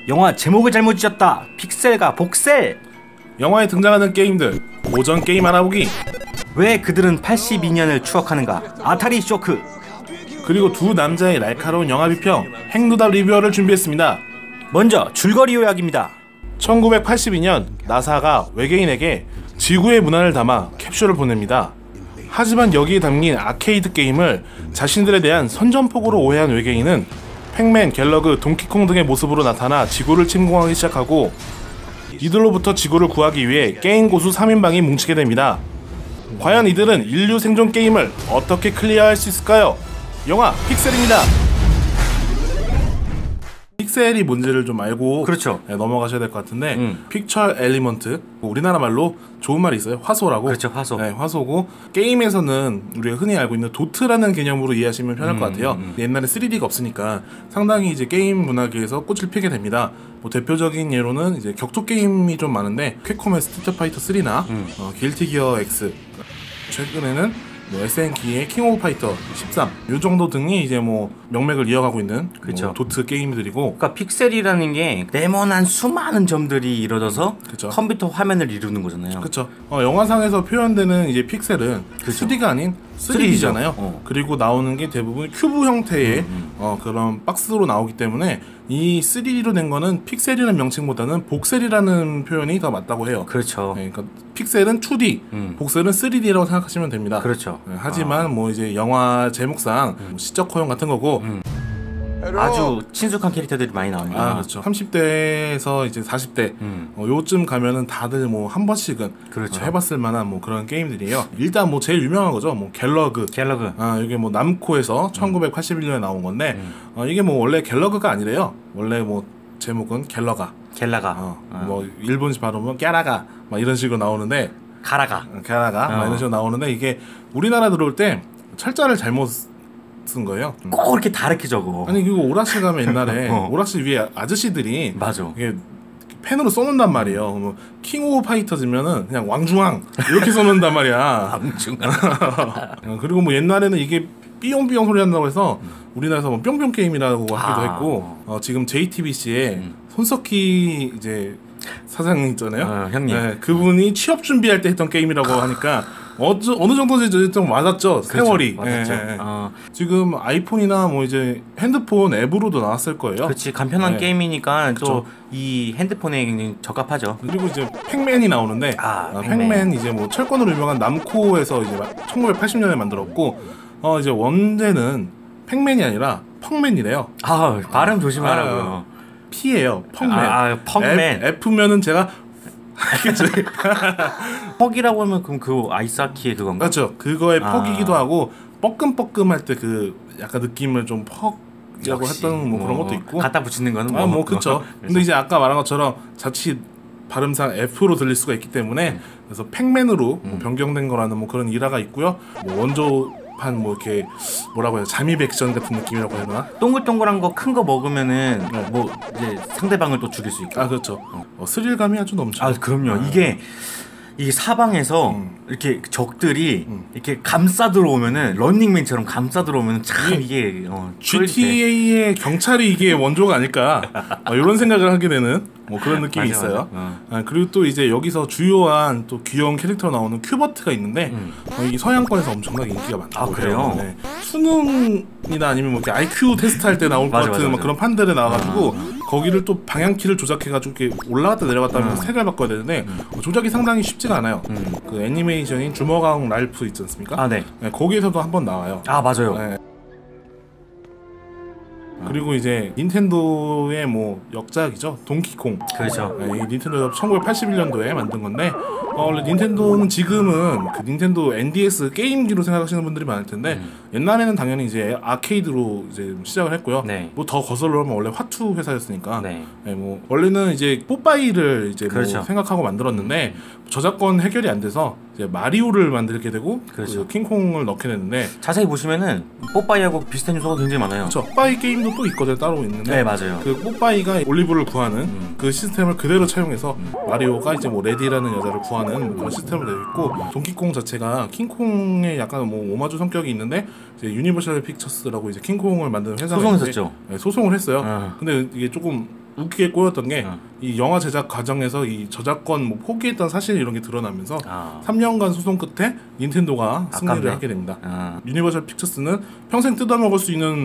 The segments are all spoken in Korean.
영화 제목을 잘못 지었다. 픽셀과 복셀. 영화에 등장하는 게임들 오전 게임 알아보기. 왜 그들은 82년을 추억하는가. 아타리 쇼크. 그리고 두 남자의 날카로운 영화 비평 행노답 리뷰어를 준비했습니다. 먼저 줄거리 요약입니다. 1982년 나사가 외계인에게 지구의 문화를 담아 캡슐을 보냅니다. 하지만 여기에 담긴 아케이드 게임을 자신들에 대한 선전포고로 오해한 외계인은 팩맨, 갤러그, 동키콩 등의 모습으로 나타나 지구를 침공하기 시작하고 이들로부터 지구를 구하기 위해 게임 고수 3인방이 뭉치게 됩니다. 과연 이들은 인류 생존 게임을 어떻게 클리어할 수 있을까요? 영화 픽셀입니다. 픽셀이 뭔지를 좀 알고 그렇죠. 넘어가셔야 될 것 같은데 픽처 엘리먼트, 우리나라 말로 좋은 말이 있어요. 화소라고. 그렇죠. 화소. 네, 화소고 게임에서는 우리가 흔히 알고 있는 도트라는 개념으로 이해하시면 편할 것 같아요. 옛날에 3D가 없으니까 상당히 이제 게임 문화계에서 꽃을 피게 됩니다. 뭐 대표적인 예로는 이제 격투 게임이 좀 많은데 캡콤의 스트리트 파이터 3나 길티 기어 X, 최근에는 SNK의 킹 오브 파이터 13, 요 정도 등이 이제 뭐 명맥을 이어가고 있는 그쵸. 뭐 도트 게임들이고. 그러니까 픽셀이라는 게 네모난 수많은 점들이 이루어져서 그쵸. 컴퓨터 화면을 이루는 거잖아요. 그렇죠. 영화상에서 표현되는 이제 픽셀은 그쵸. 2D가 아닌 3D잖아요. 그리고 나오는 게 대부분 큐브 형태의 그런 박스로 나오기 때문에 이 3D로 된 거는 픽셀이라는 명칭보다는 복셀이라는 표현이 더 맞다고 해요. 그렇죠. 네, 그러니까 픽셀은 2D, 복셀은 3D라고 생각하시면 됩니다. 그렇죠. 네, 하지만 뭐 이제 영화 제목상 시적 허용 같은 거고. 아주 친숙한 캐릭터들이 많이 나옵니다. 아, 그렇죠. 30대에서 이제 40대 요쯤 가면은 다들 뭐 한 번씩은 그렇죠. 해봤을 만한 뭐 그런 게임들이에요. 일단 뭐 제일 유명한 거죠. 뭐 갤러그. 이게 뭐 남코에서 1981년에 나온 건데 이게 뭐 원래 갤러그가 아니래요. 원래 뭐 제목은 갤라가. 뭐 일본식 발음은 깨라가 막 이런 식으로 나오는데 가라가 막 이런 식으로 나오는데 이게 우리나라 들어올 때 철자를 잘못 쓴 거예요. 꼭 이렇게 다르게 적어. 아니 그리고 오락실 가면 옛날에 오락실 위에 아저씨들이 맞아. 이게 펜으로 써놓는단 말이에요. 뭐 킹 오브 파이터즈면은 그냥 왕중왕 이렇게 써놓는단 말이야. 왕중왕. 그리고 뭐 옛날에는 이게 삐용삐용 소리 난다고 해서 우리나라에서 뭐 뿅뿅 게임이라고 하기도 했고 지금 JTBC에 손석희 이제 사장 있잖아요. 형님. 네, 그분이 취업 준비할 때 했던 게임이라고 하니까 어느 정도인지 좀 맞았죠. 세월이. 맞았죠. 지금 아이폰이나 뭐 이제 핸드폰 앱으로도 나왔을 거예요. 그렇지. 간편한 게임이니까 또 이 핸드폰에 굉장히 적합하죠. 그리고 이제 팩맨이 나오는데 팩맨 이제 뭐 철권으로 유명한 남코에서 이제 1980년에 만들었고 이제 원제는 팩맨이 아니라 펑맨이래요. 발음 조심하라고요. P예요. 펑맨. 펑맨. F면은 제가 퍽이라고 하면 그럼 그 아이스하키의 그건가? 그렇죠. 그거의 퍽이기도 하고 뻐끔뻐끔할 때 그 약간 느낌을 좀 퍽이라고 했던 뭐 그런 것도 있고. 갖다 붙이는 거는 뭐 그렇죠. 근데 이제 아까 말한 것처럼 자칫 발음상 F로 들릴 수가 있기 때문에 그래서 팩맨으로 뭐 변경된 거라는 뭐 그런 일화가 있고요. 뭐 원조판 뭐 이렇게 뭐라고 해요? 잠입 액션 같은 느낌이라고 해야 되나? 동글동글한 거 큰 거 먹으면은 뭐 이제 상대방을 또 죽일 수 있고. 그렇죠. 스릴감이 아주 넘쳐. 그럼요. 이게 사방에서 이렇게 적들이 이렇게 감싸 들어오면은 런닝맨처럼 감싸 들어오면은 참 이게 GTA의 경찰이 이게 원조가 아닐까 이런 생각을 하게 되는 뭐 그런 느낌이 있어요. 그리고 또 이제 여기서 주요한 또 귀여운 캐릭터 나오는 큐버트가 있는데 이 서양권에서 엄청나게 인기가 많다고 그래요? 네. 수능이나 아니면 뭐 이렇게 IQ 테스트 할 때 나올 것 같은 막 그런 판들에 나와가지고 거기를 또 방향키를 조작해가지고 이렇게 올라갔다 내려갔다 하면 색을 바꿔야 되는데 조작이 상당히 쉽지가 않아요. 그 애니메이션인 주먹왕 랄프 있지 않습니까? 네, 거기에서도 한번 나와요. 맞아요. 네. 그리고 이제 닌텐도의 뭐 역작이죠. 동키콩. 그렇죠. 이 닌텐도가 1981년도에 만든 건데 원래 닌텐도는 지금은 그 닌텐도 NDS 게임기로 생각하시는 분들이 많을 텐데 옛날에는 당연히 이제 아케이드로 이제 시작을 했고요. 뭐 더 거슬러 오면 원래 화투 회사였으니까 뭐 원래는 이제 뽀빠이를 이제 뭐 생각하고 만들었는데 저작권 해결이 안 돼서 이제 마리오를 만들게 되고 그 킹콩을 넣게 됐는데 자세히 보시면은 뽀빠이하고 비슷한 요소가 굉장히 많아요. 뽀빠이 게임도 또 있거든요. 따로 있는데 네, 맞아요. 그 뽀빠이가 올리브를 구하는 그 시스템을 그대로 차용해서 마리오가 이제 뭐 레디라는 여자를 구하는 그런 시스템을 내고 있고 동키콩 자체가 킹콩의 약간 뭐 오마주 성격이 있는데 이제 유니버셜 픽처스라고 이제 킹콩을 만드는 회사가 소송했었죠. 네, 소송을 했어요. 근데 이게 조금 웃기게 꼬였던 게 이 영화 제작 과정에서 이 저작권 뭐 포기했던 사실 이런 게 드러나면서 3년간 소송 끝에 닌텐도가 승리를 하게 됩니다. 유니버셜 픽처스는 평생 뜯어먹을 수 있는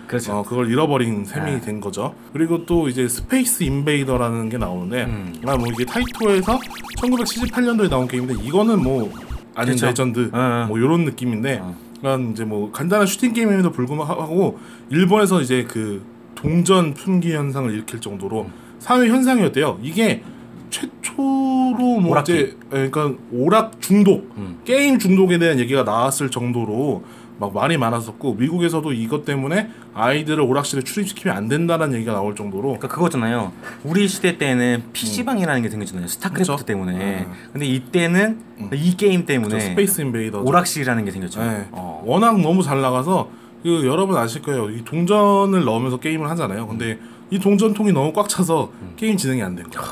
그렇죠. 그걸 잃어버린 셈이 된 거죠. 그리고 또 이제 스페이스 인베이더라는 게 나오는데 뭐 이게 타이토에서 1978년도에 나온 게임인데 이거는 뭐 아닌 그렇죠. 레전드 뭐 이런 느낌인데 그런 이제 뭐 간단한 슈팅 게임에도 불구하고 일본에서 이제 그 동전 품귀 현상을 일으킬 정도로 사회 현상이었대요. 이게 최초로 뭐 오락기. 이제 그러니까 오락 중독, 게임 중독에 대한 얘기가 나왔을 정도로 막 말이 많았었고 미국에서도 이것 때문에 아이들을 오락실에 출입시키면 안 된다는 얘기가 나올 정도로 그러니까 그거잖아요. 우리 시대 때는 PC방이라는 게 생겼잖아요. 스타크래프트 그쵸? 때문에. 근데 이때는 이 게임 때문에 스페이스 인베이더 오락실이라는 게 생겼죠. 네. 워낙 너무 잘 나가서 여러분 아실 거예요. 이 동전을 넣으면서 게임을 하잖아요. 근데 이 동전통이 너무 꽉 차서 게임 진행이 안 된 거야.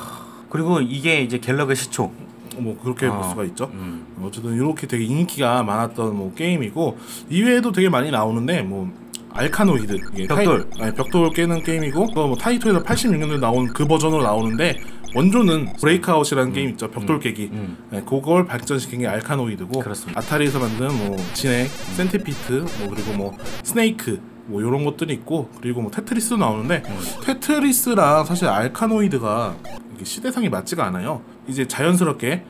그리고 이게 이제 갤럭의 시초. 뭐 그렇게 볼 수가 있죠. 어쨌든 이렇게 되게 인기가 많았던 뭐 게임이고 이외에도 되게 많이 나오는데 뭐 알카노이드 이게 벽돌. 벽돌 깨는 게임이고 뭐 타이토에서 86년도에 나온 그 버전으로 나오는데 원조는 브레이크아웃이라는 게임 있죠. 벽돌 깨기. 네, 그걸 발전시킨 게 알카노이드고 그렇습니다. 아타리에서 만든 뭐 진액, 센티피트 뭐 그리고 뭐 스네이크 뭐 이런 것들이 있고 그리고 뭐 테트리스도 나오는데 테트리스랑 사실 알카노이드가 이게 시대상이 맞지가 않아요. 이제 자연스럽게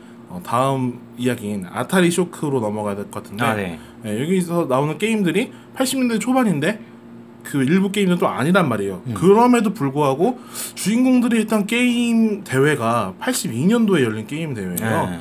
다음 이야기인 아타리 쇼크로 넘어가야 될 것 같은데 네, 여기서 나오는 게임들이 80년대 초반인데 그 일부 게임은 또 아니란 말이에요. 그럼에도 불구하고 주인공들이 했던 게임 대회가 82년도에 열린 게임 대회예요.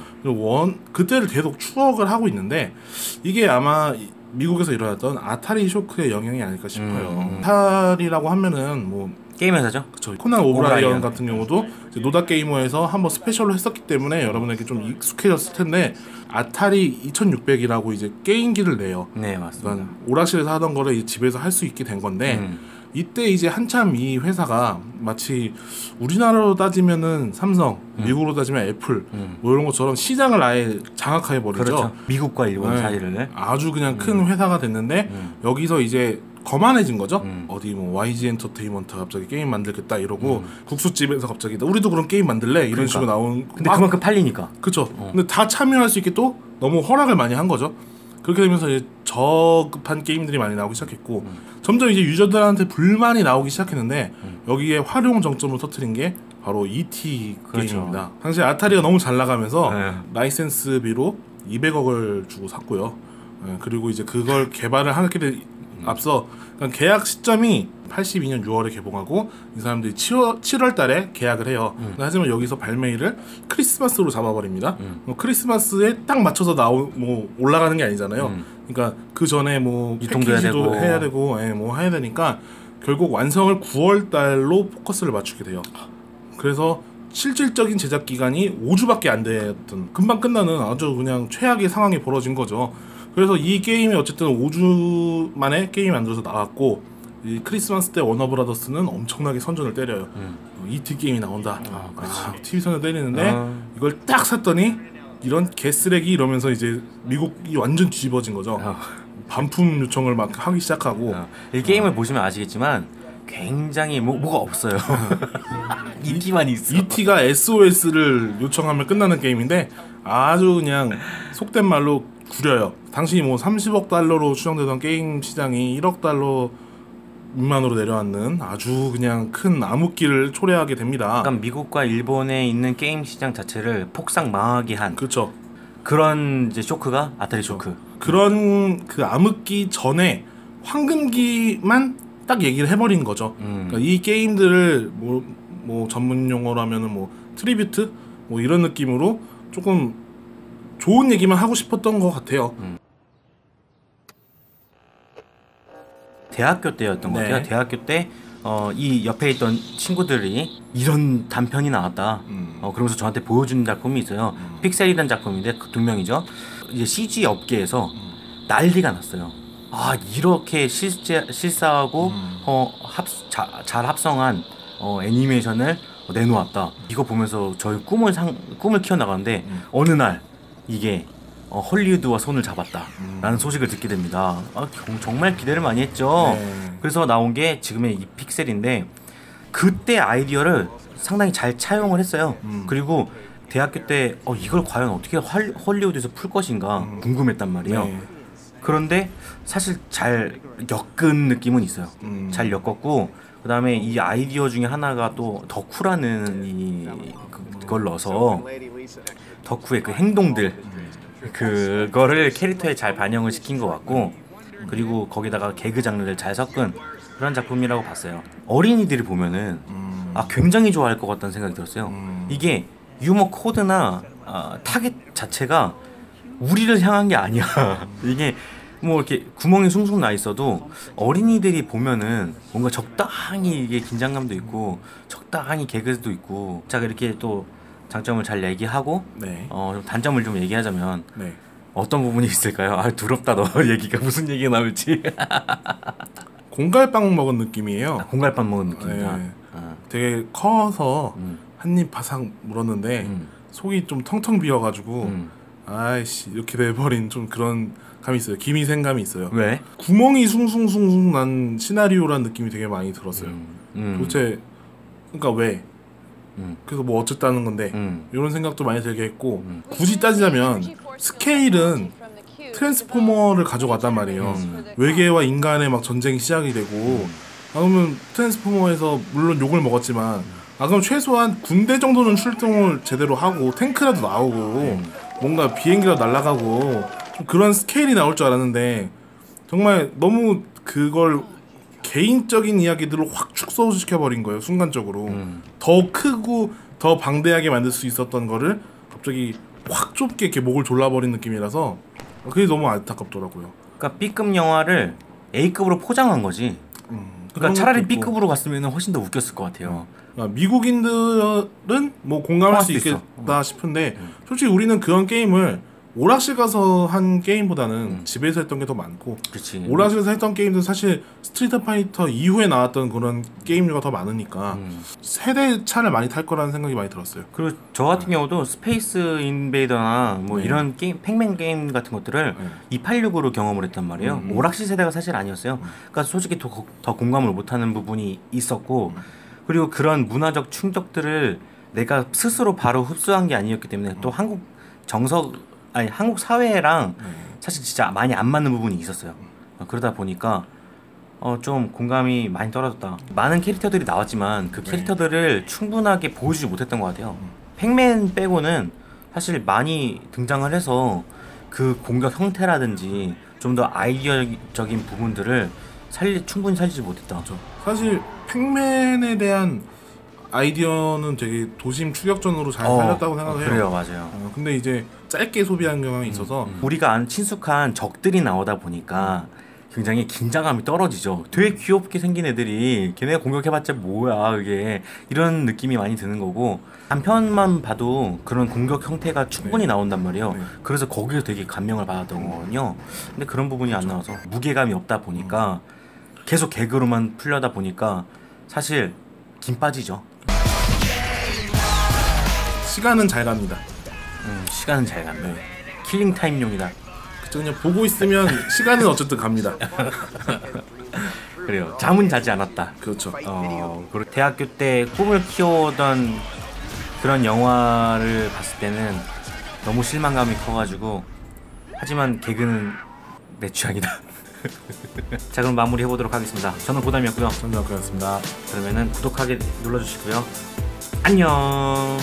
그때를 계속 추억을 하고 있는데 이게 아마 미국에서 일어났던 아타리 쇼크의 영향이 아닐까 싶어요. 아타리라고 하면은 뭐 게임 회사죠? 그쵸. 코난 오브라이언 같은 경우도 이제 노다 게이머에서 한번 스페셜로 했었기 때문에 여러분에게 좀 익숙해졌을 텐데 아타리 2600이라고 이제 게임기를 내요. 네, 맞습니다. 그러니까 오락실에서 하던 거를 이제 집에서 할 수 있게 된 건데 이때 이제 한참 이 회사가 마치 우리나라로 따지면은 삼성, 미국으로 따지면 애플 뭐 이런 것처럼 시장을 아예 장악해 버리죠. 그렇죠. 미국과 일본 사이를 아주 그냥 큰 회사가 됐는데 여기서 이제 거만해진 거죠. 어디 뭐 YG 엔터테인먼트 갑자기 게임 만들겠다 이러고 국수집에서 갑자기 우리도 그런 게임 만들래 이런 그러니까. 식으로 나온. 근데 그만큼 팔리니까. 그쵸. 근데 다 참여할 수 있게 또 너무 허락을 많이 한 거죠. 그렇게 되면서 이제 저급한 게임들이 많이 나오기 시작했고 점점 이제 유저들한테 불만이 나오기 시작했는데 여기에 활용 정점을 터뜨린 게 바로 E.T. 그렇죠. 게임입니다. 당시 아타리가 너무 잘 나가면서 라이센스비로 200억을 주고 샀고요. 그리고 이제 그걸 개발을 하게 된 앞서 그러니까 계약 시점이 82년 6월에 개봉하고 이 사람들이 7월 달에 계약을 해요. 하지만 여기서 발매일을 크리스마스로 잡아버립니다. 크리스마스에 딱 맞춰서 뭐 올라가는 게 아니잖아요. 그러니까 그 전에 뭐 패키지도 해야 되고 뭐 해야 되니까 결국 완성을 9월 달로 포커스를 맞추게 돼요. 그래서 실질적인 제작 기간이 5주밖에 안 됐던 금방 끝나는 아주 그냥 최악의 상황이 벌어진 거죠. 그래서 이 게임이 어쨌든 5주 만에 게임이 만들어서 나왔고 이 크리스마스 때 워너브라더스는 엄청나게 선전을 때려요. E.T. 게임이 나온다. TV 선을 때리는데 이걸 딱 샀더니 이런 개쓰레기 이러면서 이제 미국이 완전 뒤집어진 거죠. 반품 요청을 막 하기 시작하고 이 게임을 보시면 아시겠지만 굉장히 뭐가 없어요. 인기만 있어. E.T.가 SOS를 요청하면 끝나는 게임인데 아주 그냥 속된 말로 구려요. 당시 뭐 30억 달러로 추정되던 게임 시장이 1억 달러 미만으로 내려앉는 아주 그냥 큰 암흑기를 초래하게 됩니다. 약간 미국과 일본에 있는 게임 시장 자체를 폭삭 망하게 한 그렇죠. 그런 이제 쇼크가 아타리 쇼크. 그런 그 암흑기 전에 황금기만 딱 얘기를 해버린 거죠. 그러니까 이 게임들을 뭐 전문 용어로 하면은 뭐 트리뷰트 뭐 이런 느낌으로 조금 좋은 얘기만 하고 싶었던 것 같아요. 대학교 때였던 것 같아요. 대학교 때 이 옆에 있던 친구들이 이런 단편이 나왔다. 그러면서 저한테 보여준 작품이 있어요. 픽셀이라는 작품인데 그 두 명이죠. 이제 CG 업계에서 난리가 났어요. 아 이렇게 실사하고 잘 합성한 애니메이션을 내놓았다. 이거 보면서 저희 꿈을 키워나가는데 어느 날 이게 헐리우드와 손을 잡았다라는 소식을 듣게 됩니다. 정말 기대를 많이 했죠. 그래서 나온 게 지금의 이 픽셀인데 그때 아이디어를 상당히 잘 차용을 했어요. 그리고 대학교 때 이걸 과연 어떻게 헐리우드에서 풀 것인가 궁금했단 말이에요. 네. 그런데 사실 잘 엮은 느낌은 있어요. 잘 엮었고 그다음에 이 아이디어 중에 하나가 또 덕후라는 그걸 넣어서 덕후의 그 행동들 그거를 캐릭터에 잘 반영을 시킨 것 같고 그리고 거기다가 개그 장르를 잘 섞은 그런 작품이라고 봤어요. 어린이들이 보면은 굉장히 좋아할 것 같다는 생각이 들었어요. 이게 유머 코드나 타겟 자체가 우리를 향한 게 아니야. 이게 뭐 이렇게 구멍이 숭숭 나 있어도 어린이들이 보면은 뭔가 적당히 이게 긴장감도 있고 적당히 개그도 있고 자 이렇게 또 장점을 잘 얘기하고 네. 단점을 좀 얘기하자면 네. 어떤 부분이 있을까요? 두렵다 너 얘기가 무슨 얘기가 나올지. 공갈빵 먹은 느낌이에요. 공갈빵 먹은 느낌이다. 네. 되게 커서 한 입 바삭 물었는데 속이 좀 텅텅 비어가지고 아이씨 이렇게 돼버린 좀 그런 감이 있어요. 기미생감이 있어요. 왜? 구멍이 숭숭숭숭 난 시나리오란 느낌이 되게 많이 들었어요. 도대체 그러니까 왜? 그래서 뭐 어쨌다는 건데 이런 생각도 많이 들게 했고 굳이 따지자면 스케일은 트랜스포머를 가져갔단 말이에요. 외계와 인간의 막 전쟁이 시작이 되고 그러면 트랜스포머에서 물론 욕을 먹었지만 그럼 최소한 군대 정도는 출동을 제대로 하고 탱크라도 나오고 뭔가 비행기라도 날아가고 좀 그런 스케일이 나올 줄 알았는데 정말 너무 그걸 개인적인 이야기들을 확 축소시켜버린 거예요. 순간적으로 더 크고 더 방대하게 만들 수 있었던 거를 갑자기 확 좁게 이렇게 목을 졸라버린 느낌이라서 그게 너무 안타깝더라고요. 그러니까 B급 영화를 A급으로 포장한 거지. 그러니까 차라리 B급으로 갔으면 훨씬 더 웃겼을 것 같아요. 미국인들은 뭐 공감할 수 있겠다 싶은데 솔직히 우리는 그런 게임을 오락실 가서 한 게임보다는 집에서 했던 게 더 많고 그치. 오락실에서 했던 게임도 사실 스트리트 파이터 이후에 나왔던 그런 게임류가 더 많으니까 세대 차를 많이 탈 거라는 생각이 많이 들었어요. 그리고 저 같은 경우도 스페이스 인베이더나 뭐 이런 게임, 팩맨 게임 같은 것들을 286으로 경험을 했단 말이에요. 오락실 세대가 사실 아니었어요. 그러니까 솔직히 더 공감을 못하는 부분이 있었고 그리고 그런 문화적 충격들을 내가 스스로 바로 흡수한 게 아니었기 때문에 또 한국 사회랑 사실 진짜 많이 안 맞는 부분이 있었어요. 그러다 보니까 좀 공감이 많이 떨어졌다. 많은 캐릭터들이 나왔지만 그 캐릭터들을 충분하게 보여주지 못했던 것 같아요. 팩맨 빼고는 사실 많이 등장을 해서 그 공격 형태라든지 좀 더 아이디어적인 부분들을 충분히 살리지 못했다. 그렇죠. 사실 팩맨에 대한 아이디어는 되게 도심 추격전으로 잘 살렸다고 생각해요. 그래요, 맞아요. 근데 이제 짧게 소비한 경향이 있어서 우리가 아는 친숙한 적들이 나오다 보니까 굉장히 긴장감이 떨어지죠. 되게 귀엽게 생긴 애들이 걔네가 공격해봤자 뭐야 그게 이런 느낌이 많이 드는 거고 단편만 봐도 그런 공격 형태가 충분히 나온단 말이에요. 그래서 거기서 되게 감명을 받았던 거거든요. 근데 그런 부분이 안 나와서 무게감이 없다 보니까 계속 개그로만 풀려다 보니까 사실 김 빠지죠. 시간은 잘 갑니다. 시간은 잘 갑니다. 킬링 타임용이다. 그쵸, 그냥 보고 있으면 시간은 어쨌든 갑니다. 그래요. 잠은 자지 않았다. 그렇죠. 그리고 대학교 때 꿈을 키워오던 그런 영화를 봤을 때는 너무 실망감이 커가지고 하지만 개그는 내 취향이다. 자 그럼 마무리 해보도록 하겠습니다. 저는 고담이었고요. 전작가였습니다. 그러면은 구독하기 눌러주시고요. 안녕.